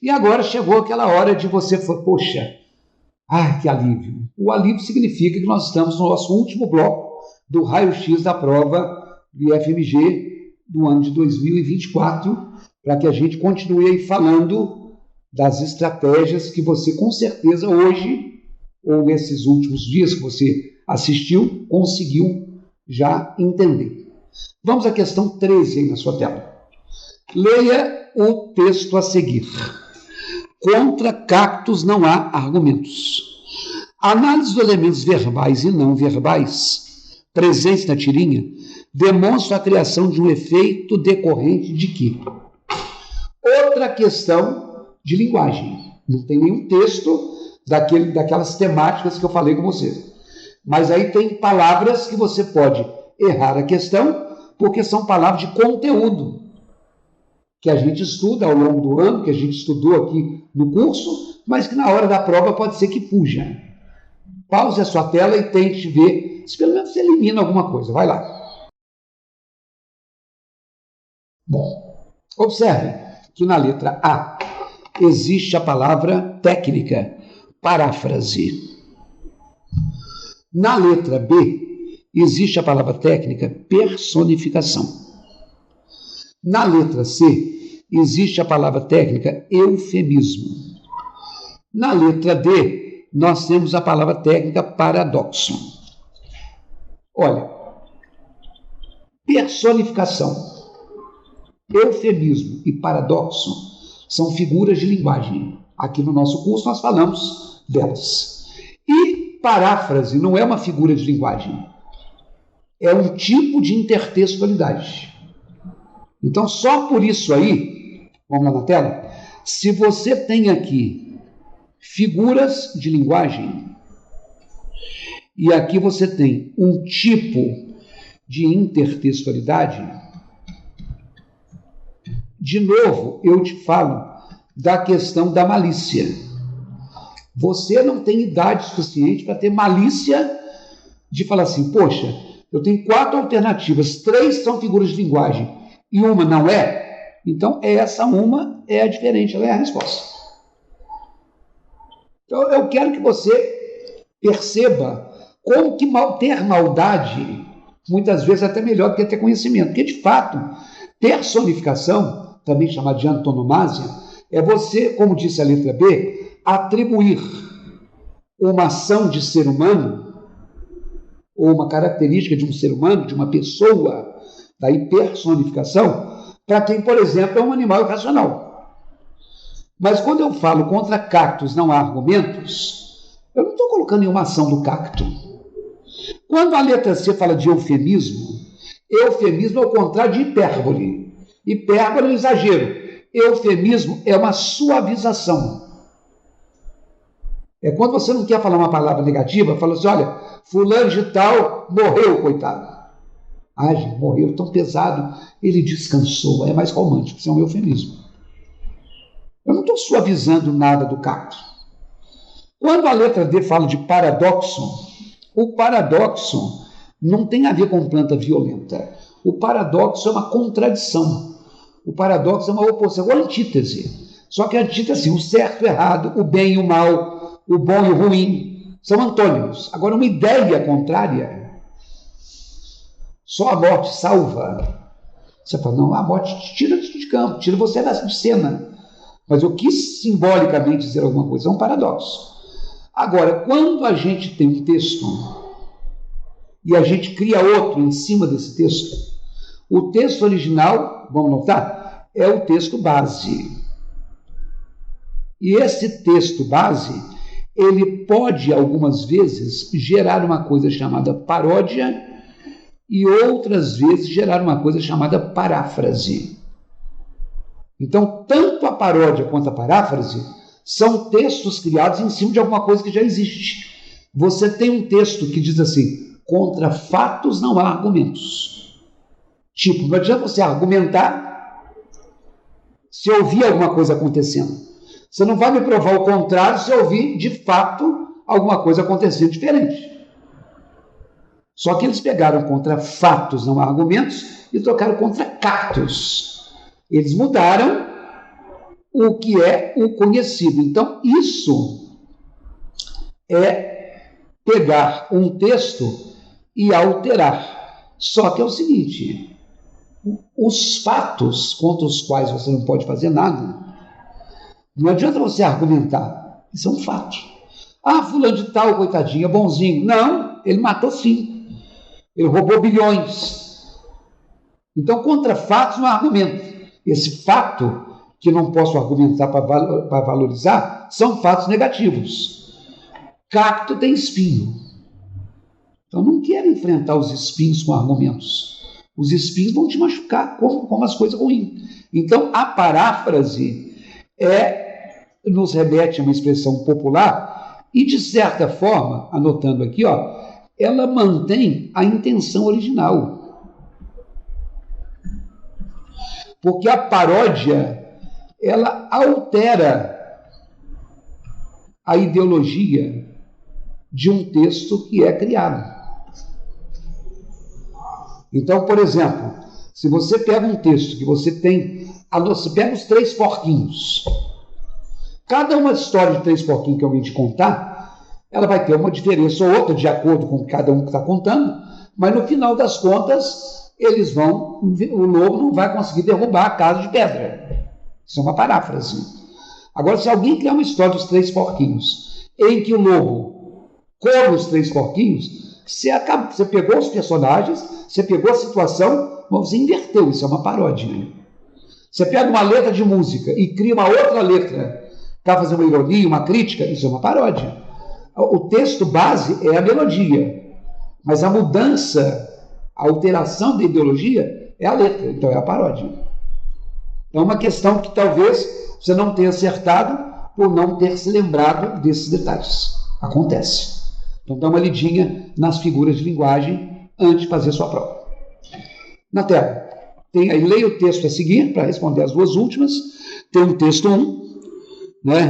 E agora chegou aquela hora de você falar, poxa, ai, que alívio. O alívio significa que nós estamos no nosso último bloco do raio-x da prova do IFMG do ano de 2024, para que a gente continue aí falando das estratégias que você, com certeza, hoje, ou nesses últimos dias que você assistiu, conseguiu já entender. Vamos à questão 13 aí na sua tela. Leia o texto a seguir. Contra cactos não há argumentos. A análise dos elementos verbais e não verbais presentes na tirinha demonstra a criação de um efeito decorrente de quê? Outra questão de linguagem. Não tem nenhum texto daquelas temáticas que eu falei com você. Mas aí tem palavras que você pode errar a questão, porque são palavras de conteúdo, que a gente estuda ao longo do ano, que a gente estudou aqui no curso, mas que na hora da prova pode ser que fuja. Pause a sua tela e tente ver se pelo menos você elimina alguma coisa. Vai lá. Bom, observe que na letra A existe a palavra técnica, paráfrase. Na letra B existe a palavra técnica, personificação. Na letra C existe a palavra técnica, eufemismo. Na letra D nós temos a palavra técnica, paradoxo. Olha, personificação, eufemismo e paradoxo são figuras de linguagem. Aqui no nosso curso nós falamos delas. E paráfrase não é uma figura de linguagem, é um tipo de intertextualidade. Então, só por isso aí, vamos lá na tela, se você tem aqui figuras de linguagem e aqui você tem um tipo de intertextualidade, de novo, eu te falo da questão da malícia. Você não tem idade suficiente para ter malícia de falar assim, poxa, eu tenho 4 alternativas, 3 são figuras de linguagem e uma não é, então essa uma é a diferente, ela é a resposta. Então eu quero que você perceba como que ter maldade, muitas vezes até melhor do que ter conhecimento, porque de fato, personificação, também chamada de antonomásia, é você, como disse a letra B, atribuir uma ação de ser humano, ou uma característica de um ser humano, de uma pessoa, daí personificação, para quem, por exemplo, é um animal irracional. Mas quando eu falo contra cactos não há argumentos, eu não estou colocando nenhuma ação do cacto. Quando a letra C fala de eufemismo, eufemismo é o contrário de hipérbole. Hipérbole é um exagero. Eufemismo é uma suavização. É quando você não quer falar uma palavra negativa, fala assim, olha, fulano de tal morreu, coitado. Ai, gente, morreu tão pesado, ele descansou. É mais romântico, isso é um eufemismo. Eu não estou suavizando nada do cacto. Quando a letra D fala de paradoxo, o paradoxo não tem a ver com planta violenta. O paradoxo é uma contradição. O paradoxo é uma oposição, uma antítese. Só que a antítese, o certo e o errado, o bem e o mal, o bom e o ruim, são antônimos. Agora, uma ideia contrária, só a morte salva. Você fala, não, a morte te tira de campo, tira você de cena. Mas eu quis simbolicamente dizer alguma coisa, é um paradoxo. Agora, quando a gente tem um texto e a gente cria outro em cima desse texto, o texto original, vamos notar, é o texto base. E esse texto base, ele pode, algumas vezes, gerar uma coisa chamada paródia e outras vezes gerar uma coisa chamada paráfrase. Então, tanto a paródia quanto a paráfrase são textos criados em cima de alguma coisa que já existe. Você tem um texto que diz assim, contra fatos não há argumentos. Tipo, não adianta você argumentar se ouvir alguma coisa acontecendo. Você não vai me provar o contrário se ouvir, de fato, alguma coisa acontecendo diferente. Só que eles pegaram contra fatos, não há argumentos, e trocaram contra cactos. Eles mudaram o que é o conhecido. Então, isso é pegar um texto e alterar. Só que é o seguinte, os fatos contra os quais você não pode fazer nada, não adianta você argumentar, isso é um fato. Ah, fulano de tal, coitadinho, é bonzinho. Não, ele matou sim. Ele roubou bilhões. Então, contra fatos não há argumento. Esse fato que não posso argumentar para valorizar são fatos negativos. Cacto tem espinho. Então, não quero enfrentar os espinhos com argumentos. Os espinhos vão te machucar como as coisas ruins. Então, a paráfrase nos remete a uma expressão popular e, de certa forma, anotando aqui, ela mantém a intenção original. Porque a paródia, ela altera a ideologia de um texto que é criado. Então, por exemplo, se você pega um texto que você tem, você pega os 3 porquinhos, cada uma história de 3 porquinhos que alguém te contar, ela vai ter uma diferença ou outra de acordo com cada um que está contando, mas no final das contas, o lobo não vai conseguir derrubar a casa de pedra. Isso é uma paráfrase. Agora, se alguém criar uma história dos 3 porquinhos, em que o lobo come os 3 porquinhos, você pegou os personagens, você pegou a situação, mas você inverteu, isso é uma paródia. Você pega uma letra de música e cria uma outra letra para fazer uma ironia, uma crítica, isso é uma paródia. O texto base é a melodia, mas a mudança, a alteração da ideologia é a letra, então é a paródia. É uma questão que talvez você não tenha acertado por não ter se lembrado desses detalhes. Acontece. Então dá uma lidinha nas figuras de linguagem antes de fazer sua prova. Na tela, leia o texto a seguir para responder as 2 últimas. Tem um texto 1,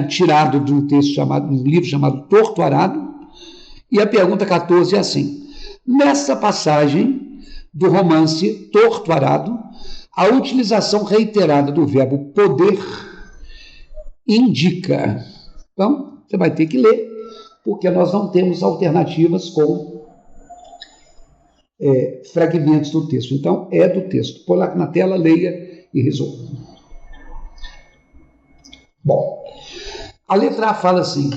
tirado de um livro chamado Torto Arado, e a pergunta 14 é assim: nessa passagem do romance Torto Arado, a utilização reiterada do verbo poder indica. Então, você vai ter que ler, porque nós não temos alternativas com fragmentos do texto. Então, é do texto. Põe lá na tela, leia e resolva. Bom, a letra A fala assim: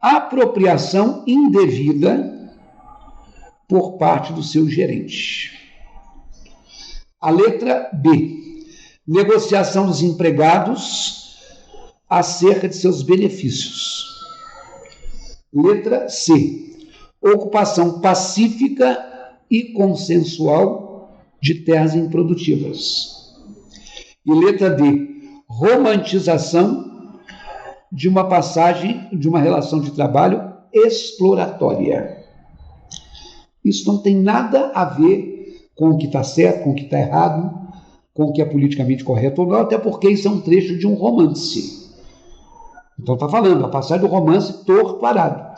apropriação indevida por parte do seu gerente. A letra B, negociação dos empregados acerca de seus benefícios. Letra C, ocupação pacífica e consensual de terras improdutivas. E letra D, romantização de uma passagem de uma relação de trabalho exploratória. Isso não tem nada a ver com o que está certo, com o que está errado, com o que é politicamente correto ou não, até porque isso é um trecho de um romance. Então está falando, a passagem do romance Torto Arado.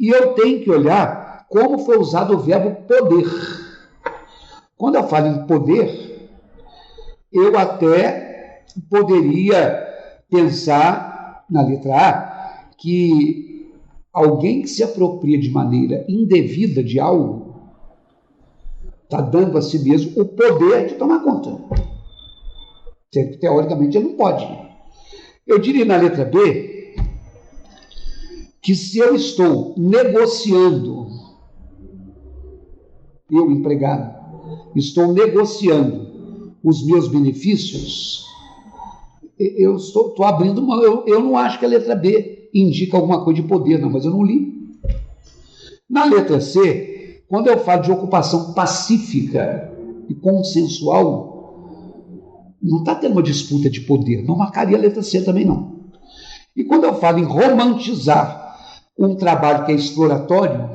E eu tenho que olhar como foi usado o verbo poder. Quando eu falo em poder, eu até poderia pensar na letra A que alguém que se apropria de maneira indevida de algo está dando a si mesmo o poder de tomar conta. Teoricamente, ele não pode. Eu diria na letra B que se eu estou negociando, eu, empregado, estou negociando os meus benefícios, eu estou abrindo mão. Eu não acho que a letra B indica alguma coisa de poder, não, mas eu não li. Na letra C, quando eu falo de ocupação pacífica e consensual, não está tendo uma disputa de poder, não marcaria a letra C também não. E quando eu falo em romantizar um trabalho que é exploratório,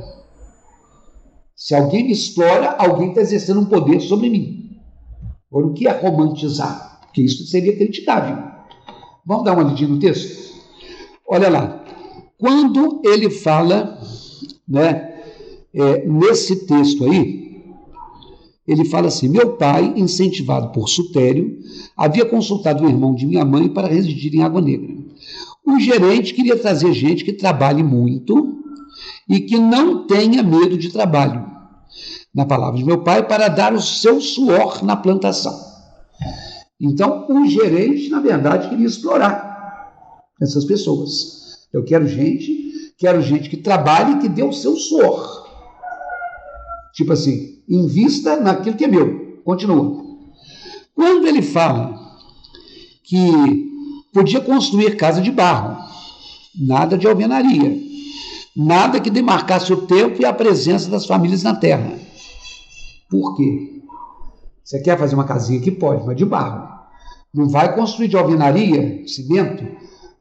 se alguém me explora, alguém está exercendo um poder sobre mim. Agora, o que é romantizar? Porque isso seria criticável. Vamos dar uma lidinha no texto? Olha lá. Quando ele fala, nesse texto aí, ele fala assim: meu pai, incentivado por Sutério, havia consultado o irmão de minha mãe para residir em Água Negra. O gerente queria trazer gente que trabalhe muito e que não tenha medo de trabalho, na palavra de meu pai, para dar o seu suor na plantação. Então, o gerente, na verdade, queria explorar essas pessoas. Eu quero gente que trabalhe e que dê o seu suor. Tipo assim, invista naquilo que é meu. Continua. Quando ele fala que podia construir casa de barro, nada de alvenaria, nada que demarcasse o tempo e a presença das famílias na terra. Por quê? Você quer fazer uma casinha que pode, mas de barro. Não vai construir de alvenaria, cimento,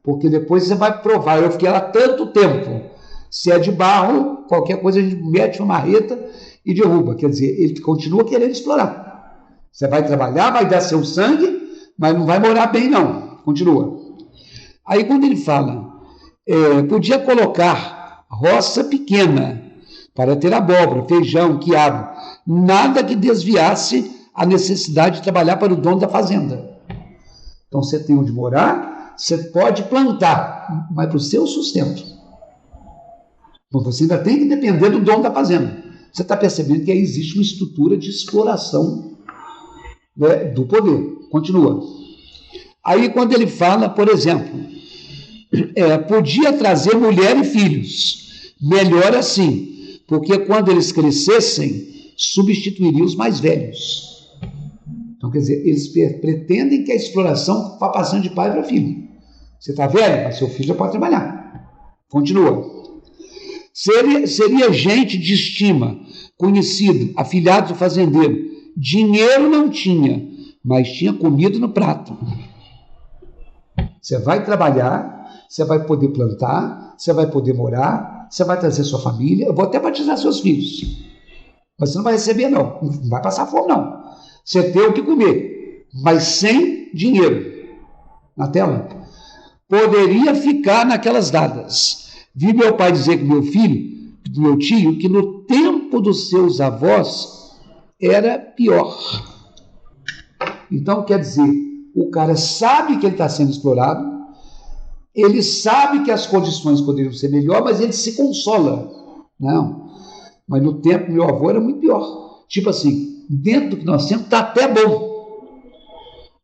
porque depois você vai provar. Eu fiquei lá tanto tempo. Se é de barro, qualquer coisa a gente mete uma marreta e derruba. Quer dizer, ele continua querendo explorar. Você vai trabalhar, vai dar seu sangue, mas não vai morar bem, não. Continua. Aí quando ele fala, podia colocar roça pequena para ter abóbora, feijão, quiabo, nada que desviasse a necessidade de trabalhar para o dono da fazenda. Então você tem onde morar, você pode plantar, mas para o seu sustento. Mas você ainda tem que depender do dono da fazenda. Você está percebendo que aí existe uma estrutura de exploração, né, do poder. Continua. Aí quando ele fala, por exemplo, podia trazer mulher e filhos, melhor assim, porque quando eles crescessem, substituiriam os mais velhos. Então, quer dizer, eles pretendem que a exploração vá passando de pai para filho. Você está velho, mas seu filho já pode trabalhar. Continua. Seria gente de estima, conhecido, afilhado do fazendeiro. Dinheiro não tinha, mas tinha comida no prato. Você vai trabalhar, você vai poder plantar, você vai poder morar, você vai trazer sua família. Eu vou até batizar seus filhos. Mas você não vai receber, não. Não vai passar fome, não. Você tem o que comer, mas sem dinheiro. Na tela. Poderia ficar naquelas dadas. Vi meu pai dizer que meu filho, meu tio, que no tempo dos seus avós era pior. Então, quer dizer, o cara sabe que ele está sendo explorado, ele sabe que as condições poderiam ser melhor, mas ele se consola. Não, mas no tempo do meu avô era muito pior. Tipo assim, dentro do que nós temos está até bom.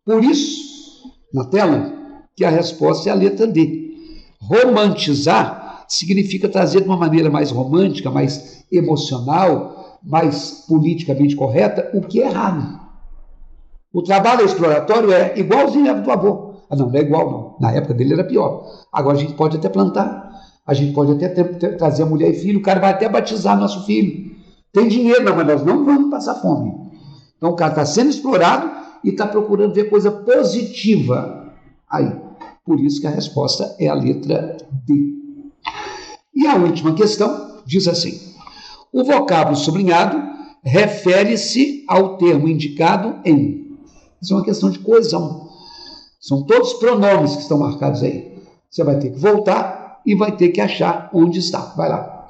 Por isso, na tela, que a resposta é a letra D. Romantizar significa trazer de uma maneira mais romântica, mais emocional, mais politicamente correta, o que é errado. O trabalho exploratório é igualzinho ao do avô. Ah, não é igual, não. Na época dele era pior. Agora a gente pode até plantar, a gente pode até trazer a mulher e filho, o cara vai até batizar nosso filho. Tem dinheiro, não, mas nós não vamos passar fome. Então o cara está sendo explorado e está procurando ver coisa positiva aí. Por isso que a resposta é a letra D. E a última questão diz assim: o vocábulo sublinhado refere-se ao termo indicado em. Isso é uma questão de coesão. São todos pronomes que estão marcados aí. Você vai ter que voltar e vai ter que achar onde está. Vai lá.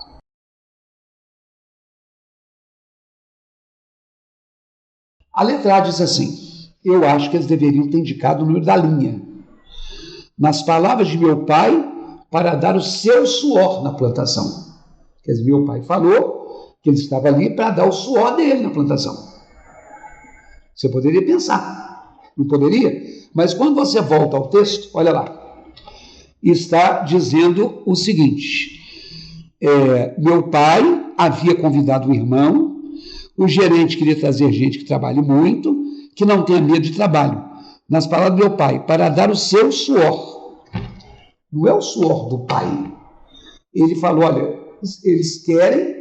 A letra A diz assim: eu acho que eles deveriam ter indicado o número da linha. Nas palavras de meu pai, para dar o seu suor na plantação. Quer dizer, meu pai falou que ele estava ali para dar o suor dele na plantação. Você poderia pensar, não poderia? Mas quando você volta ao texto, olha lá, está dizendo o seguinte: meu pai havia convidado o irmão, o gerente queria trazer gente que trabalhe muito, que não tenha medo de trabalho. Nas palavras do meu pai, para dar o seu suor. Não é o suor do pai. Ele falou, olha, eles querem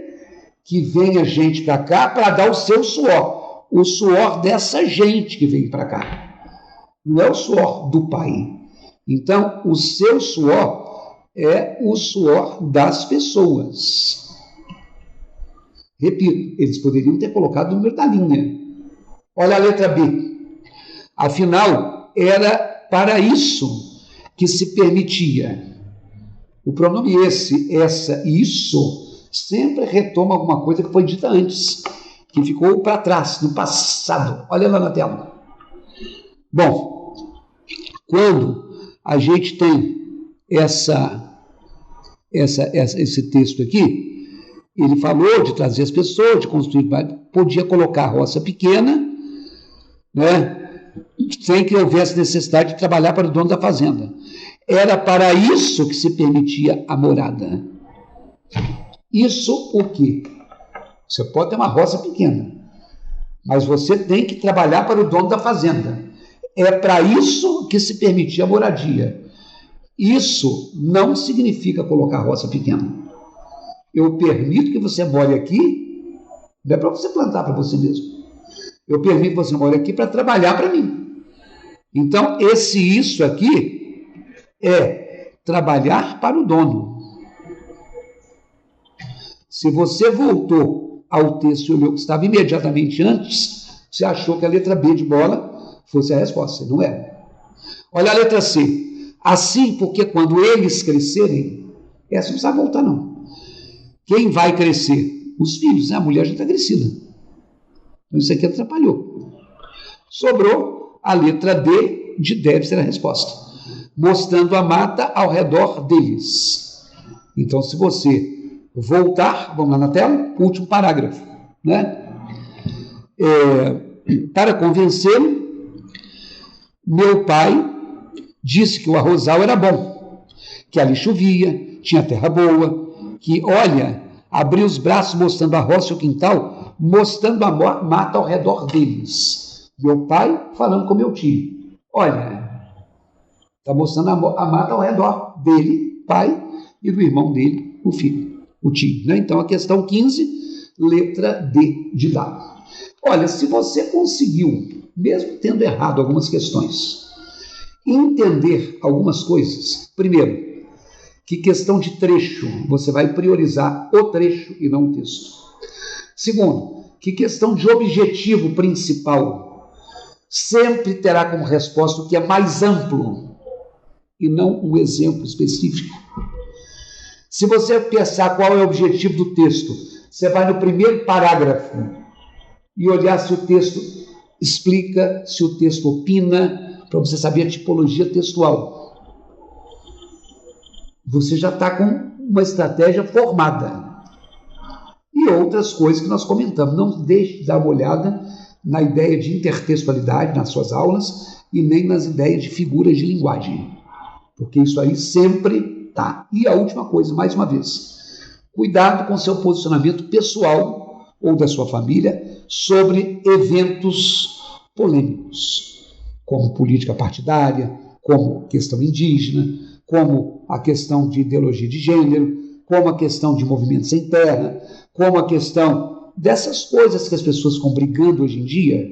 que venha gente para cá para dar o seu suor. O suor dessa gente que vem para cá. Não é o suor do pai. Então, o seu suor é o suor das pessoas. Repito, eles poderiam ter colocado o número da linha. Olha a letra B. Afinal, era para isso que se permitia. O pronome esse, essa e isso sempre retoma alguma coisa que foi dita antes. que ficou para trás, no passado. Olha lá na tela. Bom, quando a gente tem esse texto aqui, ele falou de trazer as pessoas, de construir, podia colocar roça pequena, né, sem que houvesse necessidade de trabalhar para o dono da fazenda. Era para isso que se permitia a morada. Isso o quê? Você pode ter uma roça pequena, mas você tem que trabalhar para o dono da fazenda. É para isso que se permitia a moradia. Isso não significa colocar roça pequena. Eu permito que você more aqui, não é para você plantar para você mesmo. Eu permito que você more aqui para trabalhar para mim. Então, isso aqui é trabalhar para o dono. Se você voltou ao texto e olhou que estava imediatamente antes, você achou que a letra B de bola fosse a resposta. Não é. Olha a letra C. Assim, porque quando eles crescerem, essa não precisa voltar, não. Quem vai crescer? Os filhos, né? A mulher já está crescida. Então, isso aqui atrapalhou. Sobrou a letra D de deve ser a resposta, mostrando a mata ao redor deles. Então, se você voltar, vamos lá na tela, último parágrafo, né? Para convencê-lo, meu pai disse que o arrozal era bom, que ali chovia, tinha terra boa, que, olha, abriu os braços mostrando a roça e o quintal, mostrando a mata ao redor deles. Meu pai falando com meu tio. Olha, está mostrando a mata ao redor dele, pai, e do irmão dele, o filho, o tio. Né? Então, a questão 15, letra D de dado. Olha, se você conseguiu, mesmo tendo errado algumas questões, entender algumas coisas, primeiro, que questão de trecho, você vai priorizar o trecho e não o texto. Segundo, que questão de objetivo principal sempre terá como resposta o que é mais amplo e não um exemplo específico. Se você pensar qual é o objetivo do texto, você vai no primeiro parágrafo e olhar se o texto explica, se o texto opina, para você saber a tipologia textual. Você já está com uma estratégia formada. E outras coisas que nós comentamos. Não deixe de dar uma olhada na ideia de intertextualidade nas suas aulas e nem nas ideias de figuras de linguagem. Porque isso aí sempre está. E a última coisa, mais uma vez, cuidado com seu posicionamento pessoal ou da sua família sobre eventos polêmicos, como política partidária, como questão indígena, como a questão de ideologia de gênero, como a questão de movimento sem terra, como a questão dessas coisas que as pessoas ficam brigando hoje em dia.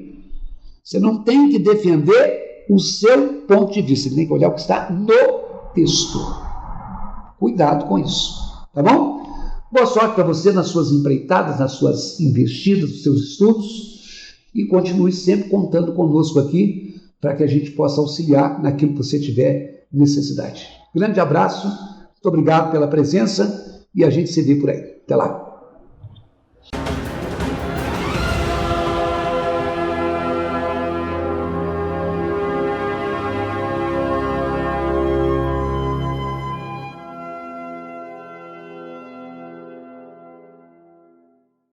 Você não tem que defender o seu ponto de vista, você tem que olhar o que está no texto. Cuidado com isso, tá bom? Boa sorte para você nas suas empreitadas, nas suas investidas, nos seus estudos, e continue sempre contando conosco aqui para que a gente possa auxiliar naquilo que você tiver necessidade. Grande abraço, muito obrigado pela presença e a gente se vê por aí. Até lá.